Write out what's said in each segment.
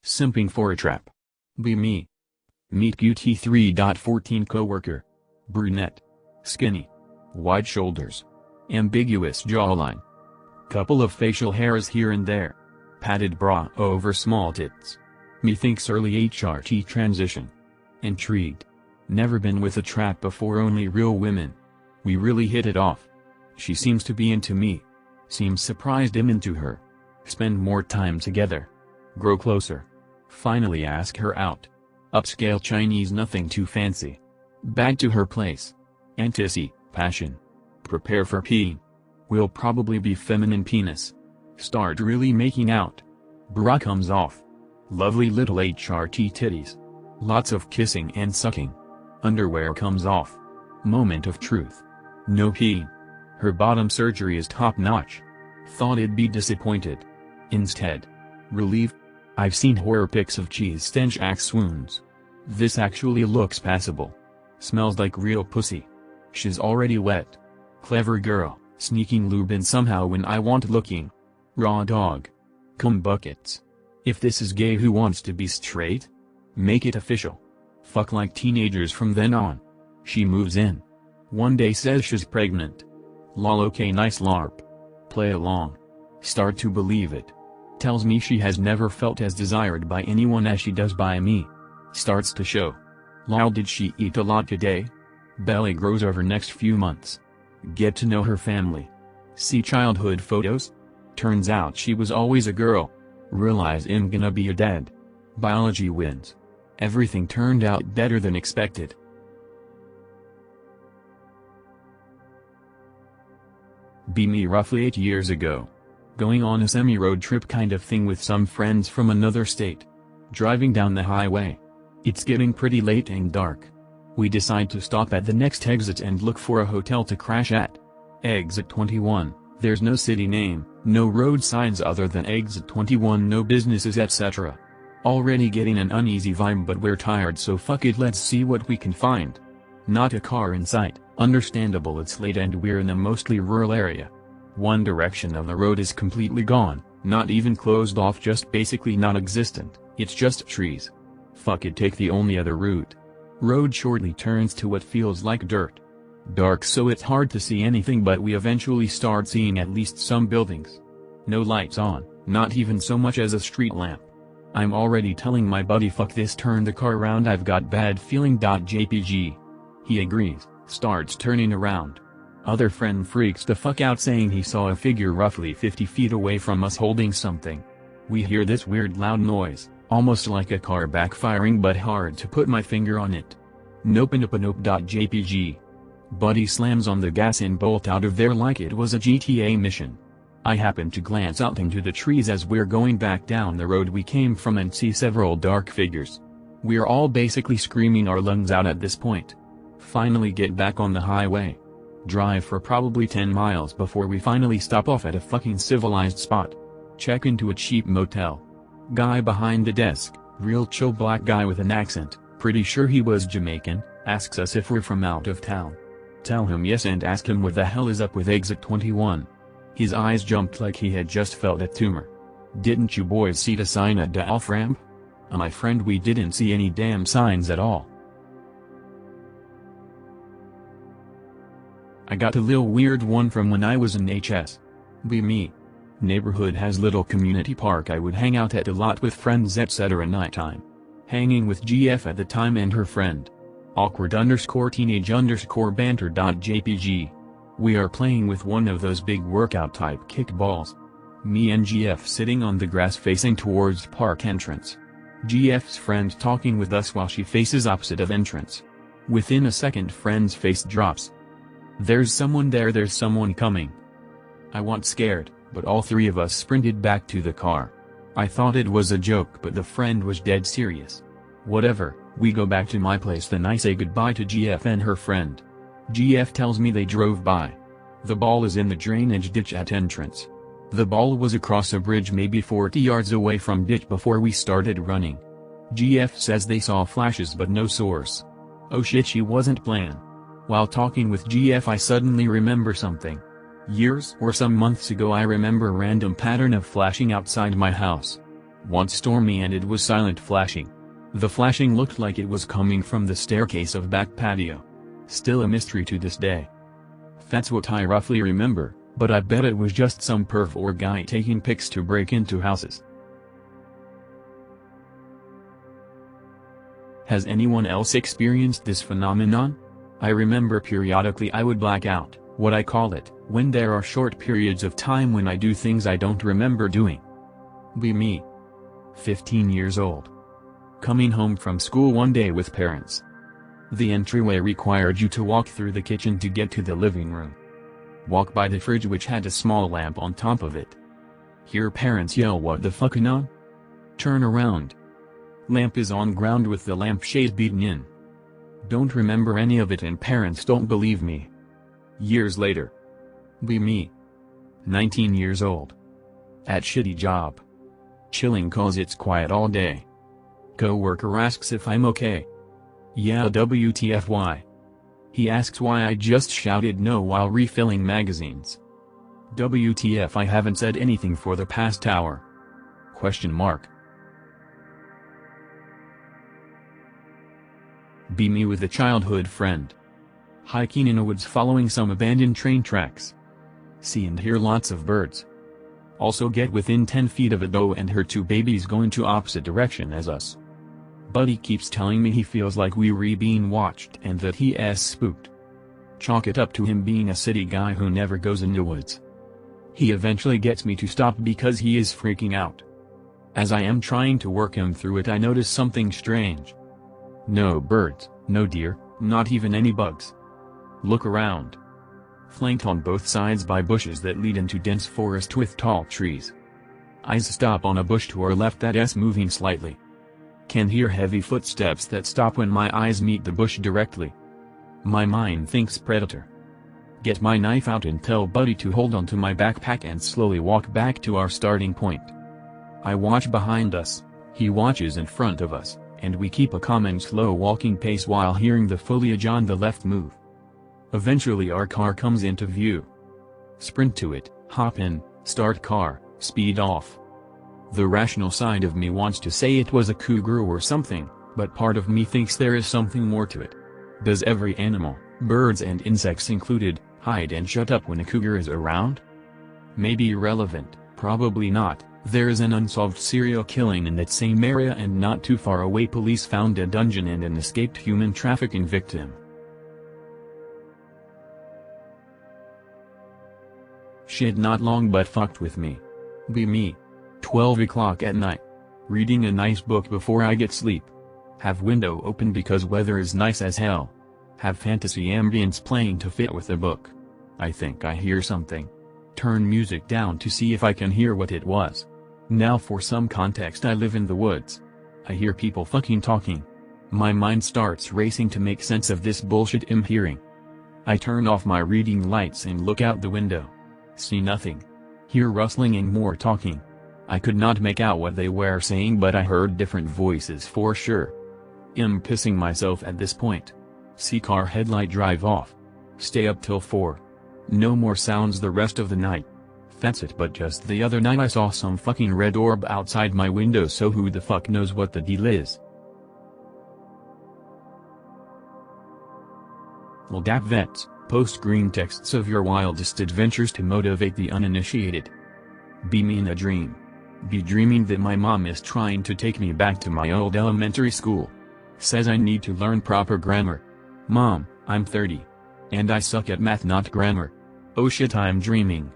Simping for a trap. Be me. Meet QT3.14 coworker. Brunette. Skinny. Wide shoulders. Ambiguous jawline. Couple of facial hairs here and there. Padded bra over small tits. Methinks early HRT transition. Intrigued. Never been with a trap before, only real women. We really hit it off. She seems to be into me. Seems surprised I'm into her. Spend more time together. Grow closer. Finally ask her out. Upscale Chinese, nothing too fancy. Back to her place. Antici, passion. Prepare for peeing. Will probably be feminine penis. Start really making out. Bra comes off. Lovely little HRT titties. Lots of kissing and sucking. Underwear comes off. Moment of truth. No peeing. Her bottom surgery is top notch. Thought it'd be disappointed. Instead. Relieved. I've seen horror pics of cheese stench axe wounds. This actually looks passable. Smells like real pussy. She's already wet. Clever girl, sneaking lube in somehow when I want looking. Raw dog. Cum buckets. If this is gay, who wants to be straight? Make it official. Fuck like teenagers from then on. She moves in. One day says she's pregnant. Lol, okay, nice LARP. Play along. Start to believe it. Tells me she has never felt as desired by anyone as she does by me. Starts to show. Lol, did she eat a lot today? Belly grows over next few months. Get to know her family. See childhood photos? Turns out she was always a girl. Realize I'm gonna be a dad. Biology wins. Everything turned out better than expected. Be me roughly 8 years ago. Going on a semi-road trip kind of thing with some friends from another state. Driving down the highway. It's getting pretty late and dark. We decide to stop at the next exit and look for a hotel to crash at. Exit 21, there's no city name, no road signs other than Exit 21, no businesses, etc. Already getting an uneasy vibe, but we're tired, so fuck it, let's see what we can find. Not a car in sight, understandable, it's late and we're in a mostly rural area. One direction of the road is completely gone, not even closed off, just basically non-existent, it's just trees. Fuck it, take the only other route. Road shortly turns to what feels like dirt. Dark, so it's hard to see anything, but we eventually start seeing at least some buildings. No lights on, not even so much as a street lamp. I'm already telling my buddy fuck this, turn the car around, I've got bad feeling. JPG. He agrees, starts turning around. Other friend freaks the fuck out, saying he saw a figure roughly 50 feet away from us holding something. We hear this weird loud noise, almost like a car backfiring, but hard to put my finger on it. Nope. JPG. Buddy slams on the gas and bolt out of there like it was a GTA mission. I happen to glance out into the trees as we're going back down the road we came from and see several dark figures. We're all basically screaming our lungs out at this point. Finally get back on the highway. Drive for probably 10 miles before we finally stop off at a fucking civilized spot. Check into a cheap motel. Guy behind the desk, real chill black guy with an accent, pretty sure he was Jamaican, asks us if we're from out of town. Tell him yes and ask him what the hell is up with Exit 21. His eyes jumped like he had just felt a tumor. Didn't you boys see the sign at the off-ramp? My friend, we didn't see any damn signs at all. I got a little weird one from when I was in HS. Be me. Neighborhood has little community park I would hang out at a lot with friends etc. nighttime. Hanging with GF at the time and her friend. Awkward_teenage_banter.jpg. We are playing with one of those big workout type kickballs. Me and GF sitting on the grass facing towards park entrance. GF's friend talking with us while she faces opposite of entrance. Within a second friend's face drops. There's someone there, there's someone coming. I want scared, but all three of us sprinted back to the car. I thought it was a joke, but the friend was dead serious. Whatever, we go back to my place, then I say goodbye to GF and her friend. GF tells me they drove by. The ball is in the drainage ditch at entrance. The ball was across a bridge maybe 40 yards away from ditch before we started running. GF says they saw flashes but no source. Oh shit, she wasn't playing. While talking with GF I suddenly remember something. Years or some months ago I remember a random pattern of flashing outside my house. Once stormy and it was silent flashing. The flashing looked like it was coming from the staircase of back patio. Still a mystery to this day. That's what I roughly remember, but I bet it was just some perv or guy taking pics to break into houses. Has anyone else experienced this phenomenon? I remember periodically I would black out, what I call it, when there are short periods of time when I do things I don't remember doing. Be me. 15 years old. Coming home from school one day with parents. The entryway required you to walk through the kitchen to get to the living room. Walk by the fridge which had a small lamp on top of it. Hear parents yell, "What the fucking on?" Turn around. Lamp is on ground with the lampshade beaten in. Don't remember any of it and parents don't believe me. Years later. Be me. 19 years old. At shitty job. Chilling cause it's quiet all day. Coworker asks if I'm okay. Yeah, WTFY. He asks why I just shouted no while refilling magazines. WTF, I haven't said anything for the past hour. Question mark. Be me with a childhood friend. Hiking in a woods following some abandoned train tracks. See and hear lots of birds. Also get within 10 feet of a doe and her two babies going to opposite direction as us. Buddy keeps telling me he feels like we being watched and that he's spooked. Chalk it up to him being a city guy who never goes in the woods. He eventually gets me to stop because he is freaking out. As I am trying to work him through it, I notice something strange. No birds, no deer, not even any bugs. Look around. Flanked on both sides by bushes that lead into dense forest with tall trees. Eyes stop on a bush to our left that's moving slightly. Can hear heavy footsteps that stop when my eyes meet the bush directly. My mind thinks predator. Get my knife out and tell Buddy to hold onto my backpack and slowly walk back to our starting point. I watch behind us, he watches in front of us, and we keep a calm and slow walking pace while hearing the foliage on the left move. Eventually our car comes into view. Sprint to it, hop in, start car, speed off. The rational side of me wants to say it was a cougar or something, but part of me thinks there is something more to it. Does every animal, birds and insects included, hide and shut up when a cougar is around? Maybe irrelevant, probably not. There is an unsolved serial killing in that same area and not too far away police found a dungeon and an escaped human trafficking victim. Shit not long but fucked with me. Be me. 12 o'clock at night. Reading a nice book before I get sleep. Have window open because weather is nice as hell. Have fantasy ambience playing to fit with the book. I think I hear something. Turn music down to see if I can hear what it was. Now for some context, I live in the woods. I hear people fucking talking. My mind starts racing to make sense of this bullshit I'm hearing. I turn off my reading lights and look out the window. See nothing. Hear rustling and more talking. I could not make out what they were saying, but I heard different voices for sure. I'm pissing myself at this point. See car headlight drive off. Stay up till 4. No more sounds the rest of the night. That's it, but just the other night I saw some fucking red orb outside my window, so who the fuck knows what the deal is. LDAP vets, post green texts of your wildest adventures to motivate the uninitiated. Be me in a dream. Be dreaming that my mom is trying to take me back to my old elementary school. Says I need to learn proper grammar. Mom, I'm 30. And I suck at math, not grammar. Oh shit, I'm dreaming.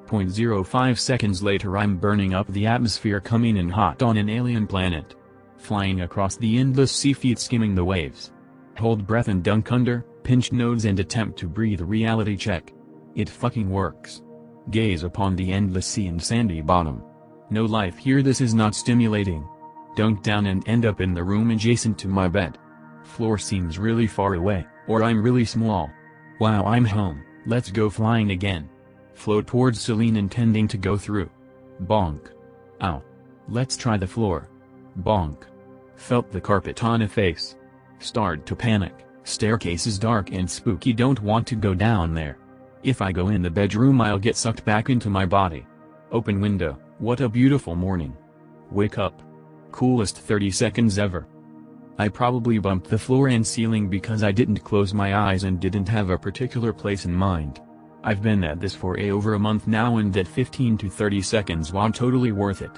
0.05 seconds later I'm burning up the atmosphere, coming in hot on an alien planet. Flying across the endless sea, feet skimming the waves. Hold breath and dunk under, pinch nose and attempt to breathe. Reality check. It fucking works. Gaze upon the endless sea and sandy bottom. No life here, this is not stimulating. Dunk down and end up in the room adjacent to my bed. Floor seems really far away, or I'm really small. Wow, I'm home, let's go flying again. Float towards Celine intending to go through. Bonk. Ow. Let's try the floor. Bonk. Felt the carpet on a face. Start to panic, staircase is dark and spooky, don't want to go down there. If I go in the bedroom I'll get sucked back into my body. Open window, what a beautiful morning. Wake up. Coolest 30 seconds ever. I probably bumped the floor and ceiling because I didn't close my eyes and didn't have a particular place in mind. I've been at this for over a month now, and that 15 to 30 seconds was totally worth it.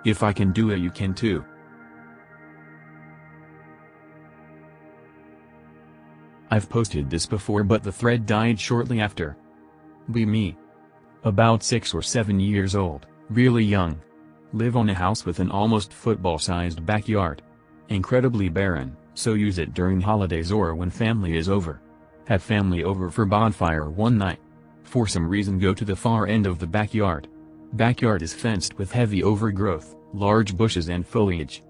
If I can do it, you can too. I've posted this before, but the thread died shortly after. Be me. About 6 or 7 years old, really young. Live on a house with an almost football-sized backyard. Incredibly barren, so use it during holidays or when family is over. Have family over for bonfire one night. For some reason go to the far end of the backyard. Backyard is fenced with heavy overgrowth, large bushes and foliage.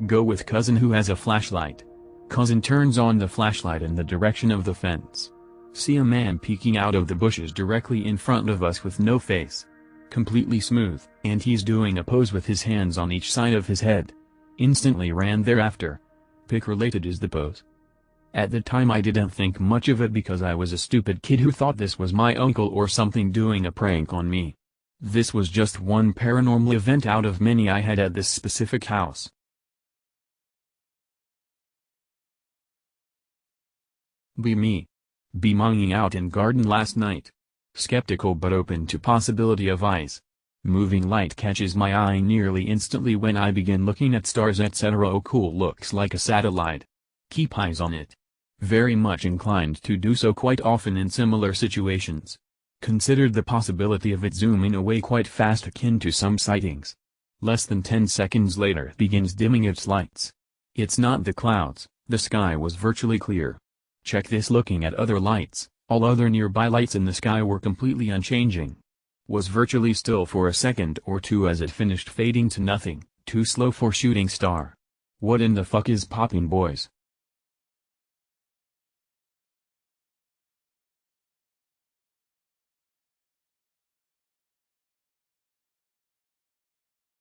Go with cousin who has a flashlight. Cousin turns on the flashlight in the direction of the fence. See a man peeking out of the bushes directly in front of us with no face. Completely smooth, and he's doing a pose with his hands on each side of his head. Instantly ran thereafter. Pic related is the pose. At the time I didn't think much of it because I was a stupid kid who thought this was my uncle or something doing a prank on me. This was just one paranormal event out of many I had at this specific house. Be me. Be hanging out in garden last night. Skeptical but open to possibility of eyes. Moving light catches my eye nearly instantly when I begin looking at stars etc. Oh cool, looks like a satellite. Keep eyes on it. Very much inclined to do so quite often in similar situations. Considered the possibility of it zooming away quite fast, akin to some sightings. Less than 10 seconds later it begins dimming its lights. It's not the clouds, the sky was virtually clear. Check this, looking at other lights, all other nearby lights in the sky were completely unchanging. Was virtually still for a second or two as it finished fading to nothing, too slow for shooting star. What in the fuck is popping, boys?